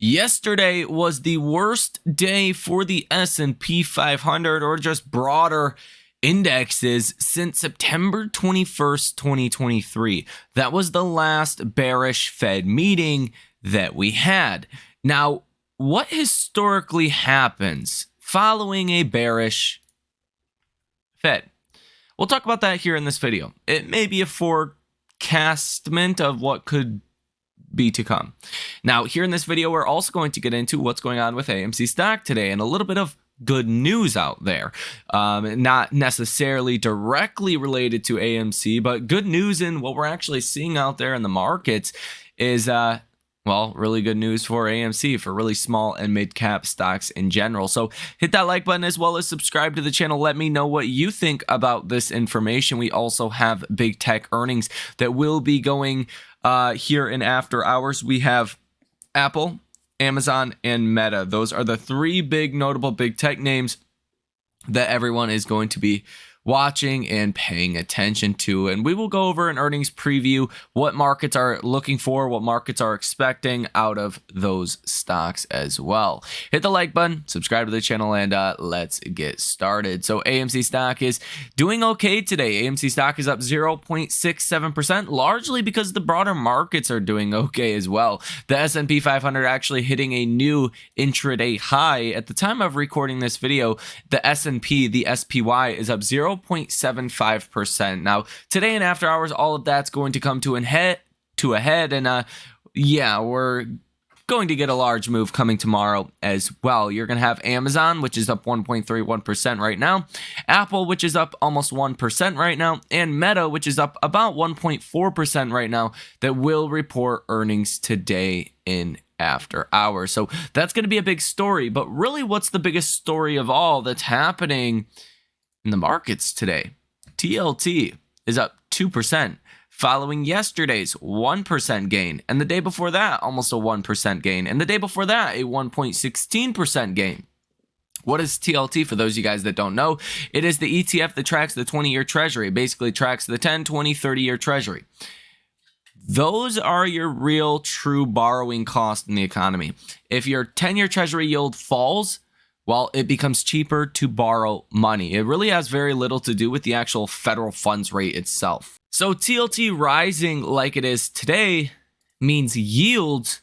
Yesterday was the worst day for the S&P 500 or just broader indexes since September 21st, 2023. That was the last bearish Fed meeting that we had. Now, what historically happens following a bearish Fed? We'll talk about that here in this video. It may be a forecastment of what could be to come. Now, here in this video, we're also going to get into what's going on with AMC Stock today and a little bit of good news out there. Not necessarily directly related to AMC, but good news in what we're actually seeing out there in the markets is, well, really good news for AMC, for really small and mid-cap stocks in general. So hit that like button as well as subscribe to the channel. Let me know what you think about this information. We also have big tech earnings that will be going here in after hours. We have Apple, Amazon, and Meta. Those are the three big notable big tech names that everyone is going to be watching and paying attention to. And we will go over an earnings preview, what markets are looking for, what markets are expecting out of those stocks as well. Hit the like button, subscribe to the channel, and let's get started. So AMC stock is doing okay today. AMC stock is up 0.67%, largely because the broader markets are doing okay as well. The S&P 500 actually hitting a new intraday high. At the time of recording this video, the S&P, the SPY, is up 0.75%. Now, today and after hours, all of that's going to come to a head, and yeah, we're going to get a large move coming tomorrow as well. You're going to have Amazon, which is up 1.31% right now, Apple, which is up almost 1% right now, and Meta, which is up about 1.4% right now, that will report earnings today in after hours. So that's going to be a big story. But really, what's the biggest story of all that's happening in the markets today? TLT is up 2%, following yesterday's 1% gain, and the day before that, almost a 1% gain, and the day before that, a 1.16% gain. What is TLT? For those of you guys that don't know, it is the ETF that tracks the 20-year treasury. It basically tracks the 10, 20, 30-year treasury. Those are your real, true borrowing cost in the economy. If your 10-year treasury yield falls, well, it becomes cheaper to borrow money. It really has very little to do with the actual federal funds rate itself. So TLT rising like it is today means yields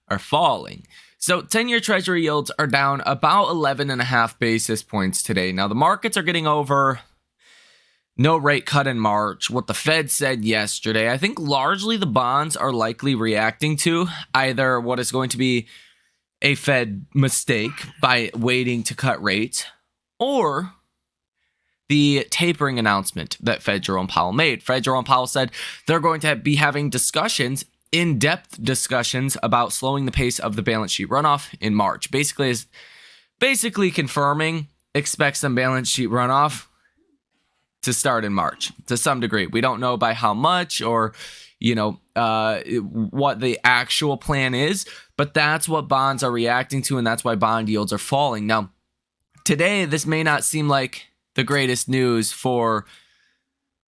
are falling. So 10-year treasury yields are down about 11.5 basis points today. Now, the markets are getting over no rate cut in March, what the Fed said yesterday. I think largely the bonds are likely reacting to either what is going to be a Fed mistake by waiting to cut rates, or the tapering announcement that Fed Jerome Powell made. Fed Jerome Powell said they're going to be having discussions, in-depth discussions, about slowing the pace of the balance sheet runoff in March. Basically confirming, expect some balance sheet runoff to start in March to some degree. We don't know by how much or, what the actual plan is, but that's what bonds are reacting to, and that's why bond yields are falling. Now, today, this may not seem like the greatest news for,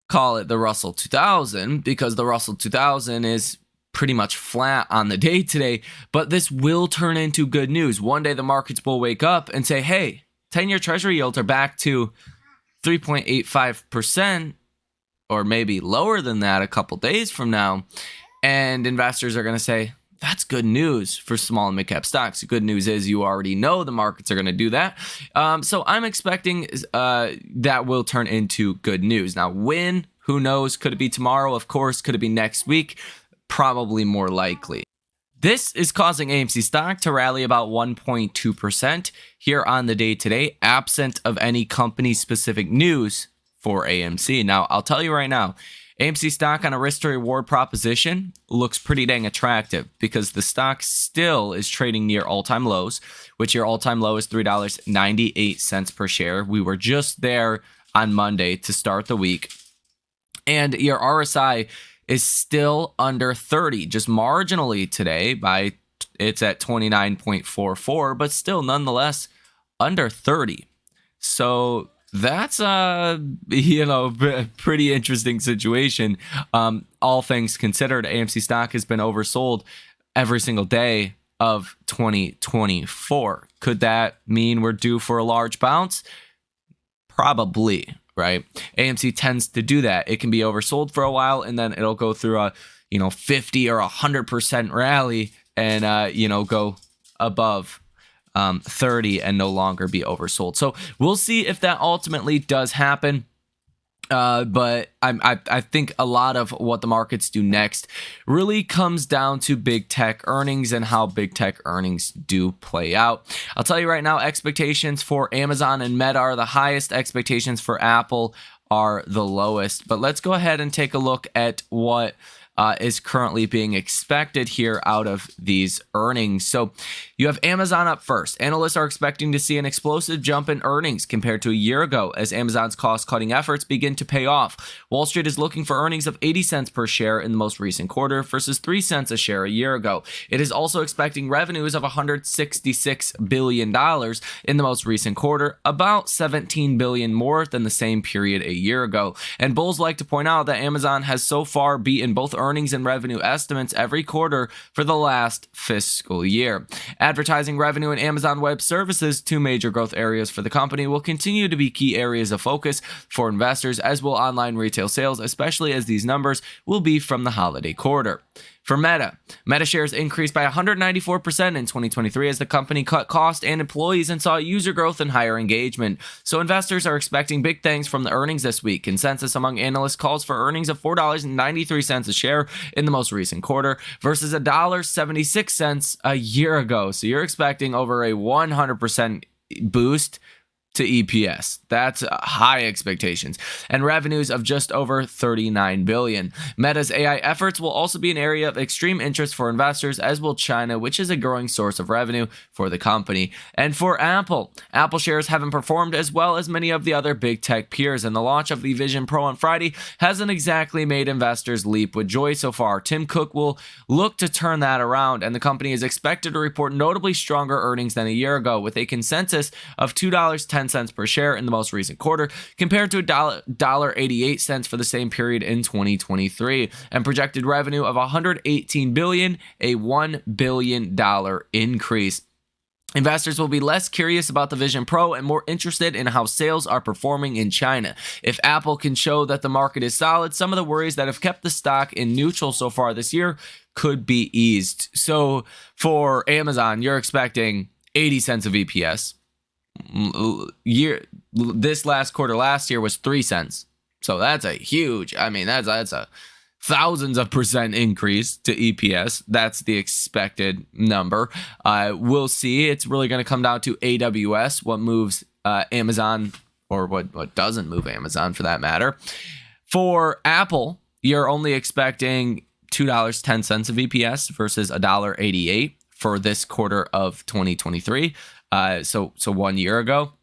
call it the Russell 2000, because the Russell 2000 is pretty much flat on the day today, but this will turn into good news. One day, the markets will wake up and say, hey, 10-year treasury yields are back to 3.85%, or maybe lower than that a couple days from now. And investors are going to say, that's good news for small and mid-cap stocks. The good news is you already know the markets are going to do that. So I'm expecting that will turn into good news. Now, when? Who knows? Could it be tomorrow? Of course. Could it be next week? Probably more likely. This is causing AMC stock to rally about 1.2% here on the day today, absent of any company-specific news for AMC. Now, I'll tell you right now, AMC stock on a risk to reward proposition looks pretty dang attractive because the stock still is trading near all-time lows, which your all-time low is $3.98 per share. We were just there on Monday to start the week. And your RSI is still under 30, just marginally today. It's at 29.44, but still nonetheless under 30. So that's a pretty interesting situation. All things considered, AMC stock has been oversold every single day of 2024. Could that mean we're due for a large bounce? Probably, right? AMC tends to do that. It can be oversold for a while, and then it'll go through a 50 or 100% rally and go above 30 and no longer be oversold. So we'll see if that ultimately does happen. But I think a lot of what the markets do next really comes down to big tech earnings and how big tech earnings do play out. I'll tell you right now, expectations for Amazon and Meta are the highest. Expectations for Apple are the lowest. But let's go ahead and take a look at what is currently being expected here out of these earnings. So you have Amazon up first. Analysts are expecting to see an explosive jump in earnings compared to a year ago as Amazon's cost-cutting efforts begin to pay off. Wall Street is looking for earnings of 80 cents per share in the most recent quarter versus 3 cents a share a year ago. It is also expecting revenues of $166 billion in the most recent quarter, about $17 billion more than the same period a year ago. And bulls like to point out that Amazon has so far beaten both earnings and revenue estimates every quarter for the last fiscal year. Advertising revenue and Amazon Web Services, two major growth areas for the company, will continue to be key areas of focus for investors, as will online retail sales, especially as these numbers will be from the holiday quarter. For Meta shares increased by 194% in 2023 as the company cut costs and employees and saw user growth and higher engagement. So investors are expecting big things from the earnings this week. Consensus among analysts calls for earnings of $4.93 a share in the most recent quarter versus $1.76 a year ago. So you're expecting over a 100% boost to EPS. That's high expectations. And revenues of just over $39 billion. Meta's AI efforts will also be an area of extreme interest for investors, as will China, which is a growing source of revenue for the company. And for Apple shares haven't performed as well as many of the other big tech peers, and the launch of the Vision Pro on Friday hasn't exactly made investors leap with joy so far. Tim Cook will look to turn that around, and the company is expected to report notably stronger earnings than a year ago, with a consensus of $2.10 per share in the most recent quarter compared to $1.88 for the same period in 2023, and projected revenue of $118 billion, a $1 billion increase. Investors will be less curious about the Vision Pro and more interested in how sales are performing in China. If Apple can show that the market is solid, some of the worries that have kept the stock in neutral so far this year could be eased. So for Amazon, you're expecting 80 cents of EPS. This last quarter last year was 3 cents. So that's a huge, that's a thousands of percent increase to EPS. That's the expected number. We'll see. It's really going to come down to AWS, what moves Amazon, or what doesn't move Amazon for that matter. For Apple, you're only expecting $2.10 of EPS versus $1.88 for this quarter of 2023. So 1 year ago,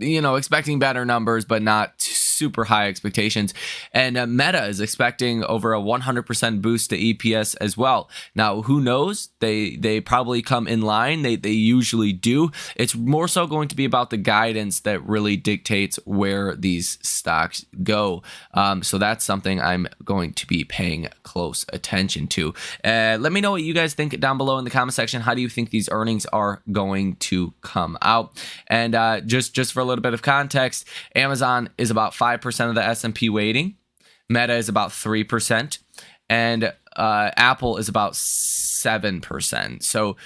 expecting better numbers, but not super high expectations. And Meta is expecting over a 100% boost to EPS as well. Now, who knows? They probably come in line. They usually do. It's more so going to be about the guidance that really dictates where these stocks go. So that's something I'm going to be paying close attention to. Let me know what you guys think down below in the comment section. How do you think these earnings are going to come out? And just for a little bit of context, Amazon is about 5% of the S&P weighting. Meta is about 3%. And Apple is about 7%. So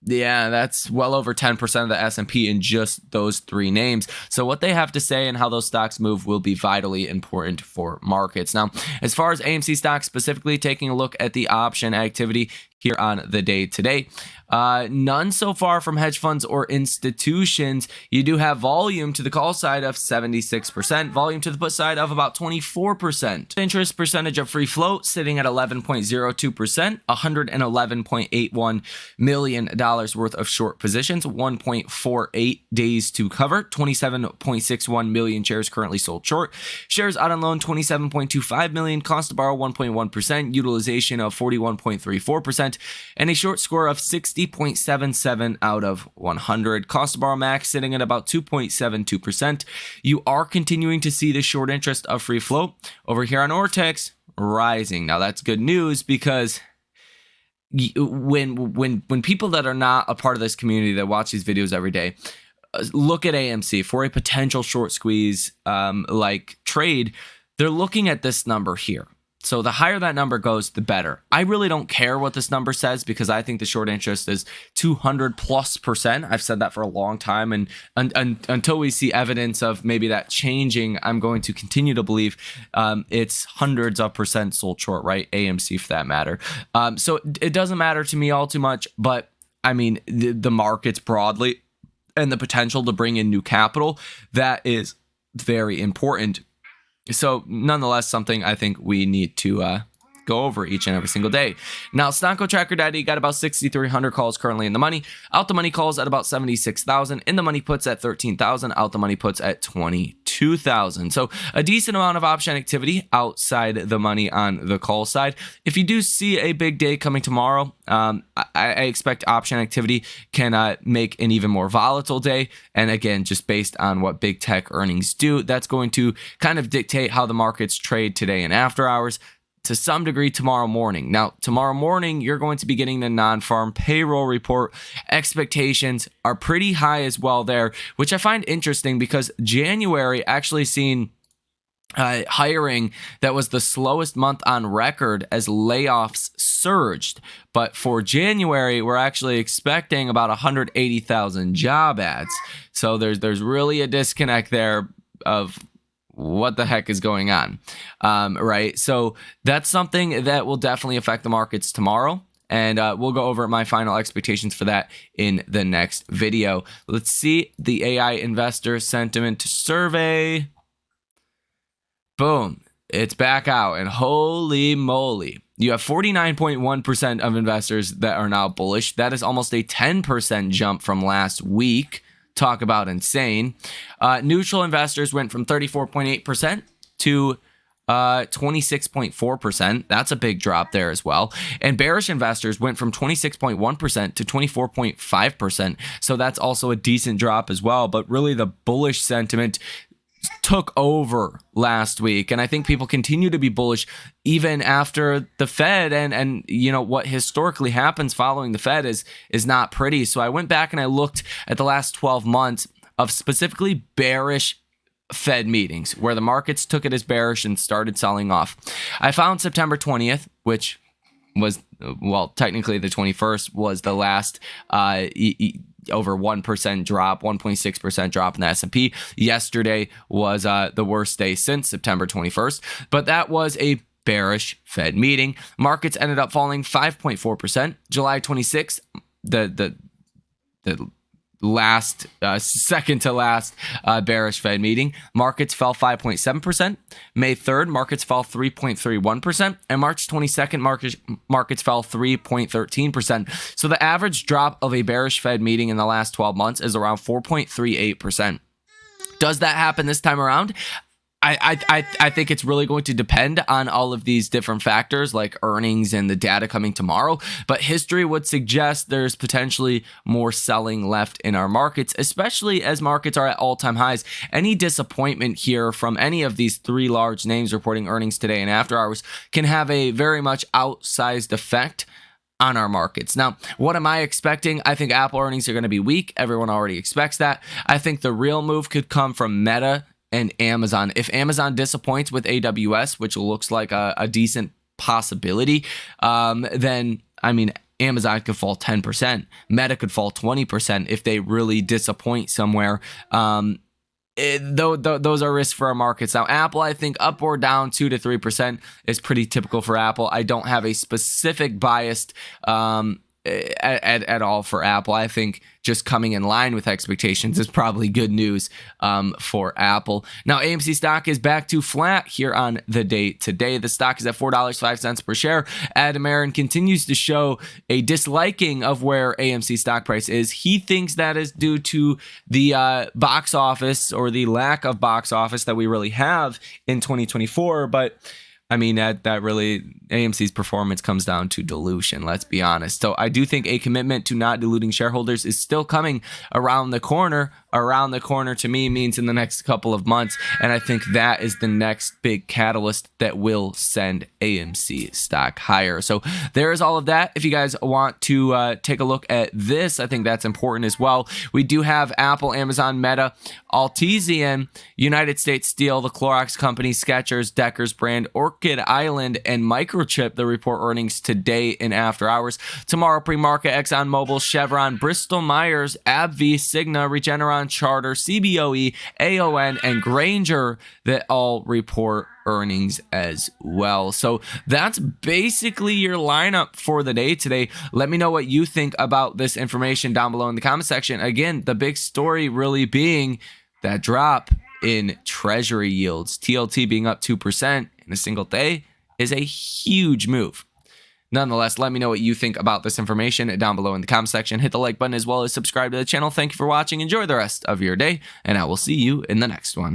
yeah, that's well over 10% of the S&P in just those three names. So what they have to say and how those stocks move will be vitally important for markets. Now, as far as AMC stock specifically, taking a look at the option activity here on the day today, none so far from hedge funds or institutions. You do have volume to the call side of 76%, volume to the put side of about 24%. Interest percentage of free float sitting at 11.02%, $111.81 million worth of short positions, 1.48 days to cover, 27.61 million shares currently sold short. Shares out on loan, 27.25 million, cost to borrow 1.1%, utilization of 41.34%, and a short score of 60.77 out of 100. Cost to borrow max sitting at about 2.72%. You are continuing to see the short interest of free float over here on Ortex rising. Now that's good news because when people that are not a part of this community that watch these videos every day look at AMC for a potential short squeeze like trade, they're looking at this number here. So the higher that number goes, the better. I really don't care what this number says because I think the short interest is 200+%. I've said that for a long time. And until we see evidence of maybe that changing, I'm going to continue to believe it's hundreds of percent sold short, right? AMC for that matter. So it doesn't matter to me all too much, but I mean, the markets broadly and the potential to bring in new capital, that is very important. So nonetheless, something I think we need to go over each and every single day. Now, Snonko Tracker Daddy got about 6,300 calls currently in the money. Out the money calls at about 76,000. In the money puts at 13,000. Out the money puts at 22,000. So a decent amount of option activity outside the money on the call side. If you do see a big day coming tomorrow, I expect option activity can make an even more volatile day. And again, just based on what big tech earnings do, that's going to kind of dictate how the markets trade today and after hours. To some degree tomorrow morning. Now, tomorrow morning, you're going to be getting the non-farm payroll report. Expectations are pretty high as well there, which I find interesting because January actually seen hiring that was the slowest month on record as layoffs surged. But for January, we're actually expecting about 180,000 job ads. So there's really a disconnect there of what the heck is going on, right? So that's something that will definitely affect the markets tomorrow. And we'll go over my final expectations for that in the next video. Let's see the AI investor sentiment survey. Boom. It's back out. And holy moly. You have 49.1% of investors that are now bullish. That is almost a 10% jump from last week. Talk about insane. Neutral investors went from 34.8% to 26.4%. That's a big drop there as well. And bearish investors went from 26.1% to 24.5%. So that's also a decent drop as well. But really the bullish sentiment took over last week, and I think people continue to be bullish even after the Fed, and you know what historically happens following the Fed is not pretty. So I went back and I looked at the last 12 months of specifically bearish Fed meetings where the markets took it as bearish and started selling off. I found September 20th, which was, well, technically the 21st was the last over 1% drop, 1.6% drop in the S&P. Yesterday was the worst day since September 21st, but that was a bearish Fed meeting. Markets ended up falling 5.4%. July 26th, the last second to last bearish Fed meeting, markets fell 5.7%. May 3rd, markets fell 3.31%, and March 22nd, markets fell 3.13%. So the average drop of a bearish Fed meeting in the last 12 months is around 4.38%. Does that happen this time around? I think it's really going to depend on all of these different factors like earnings and the data coming tomorrow. But history would suggest there's potentially more selling left in our markets, especially as markets are at all-time highs. Any disappointment here from any of these three large names reporting earnings today and after hours can have a very much outsized effect on our markets. Now, what am I expecting? I think Apple earnings are going to be weak. Everyone already expects that. I think the real move could come from Meta and Amazon. If Amazon disappoints with AWS, which looks like a decent possibility, then, I mean, Amazon could fall 10%. Meta could fall 20% if they really disappoint somewhere. Those are risks for our markets. Now, Apple, I think up or down 2 to 3% is pretty typical for Apple. I don't have a specific bias at all for Apple. I think just coming in line with expectations is probably good news for Apple. Now, AMC stock is back to flat here on the day today. The stock is at $4.05 per share. Adam Aron continues to show a disliking of where AMC stock price is. He thinks that is due to the box office or the lack of box office that we really have in 2024. But I mean, that really, AMC's performance comes down to dilution, let's be honest. So I do think a commitment to not diluting shareholders is still coming around the corner. Around the corner to me means in the next couple of months. And I think that is the next big catalyst that will send AMC stock higher. So there is all of that. If you guys want to take a look at this, I think that's important as well. We do have Apple, Amazon, Meta, Altizian, United States Steel, the Clorox Company, Skechers, Deckers Brand, Orchid Island, and Microchip that report earnings today in after hours. Tomorrow, pre-market, ExxonMobil, Chevron, Bristol Myers, AbbVie, Cigna, Regeneron, Charter, CBOE, AON, and Grainger that all report earnings as well. So that's basically your lineup for the day today. Let me know what you think about this information down below in the comment section. Again, the big story really being that drop in treasury yields. TLT being up 2% in a single day is a huge move. Nonetheless, let me know what you think about this information down below in the comment section. Hit the like button as well as subscribe to the channel. Thank you for watching. Enjoy the rest of your day, and I will see you in the next one.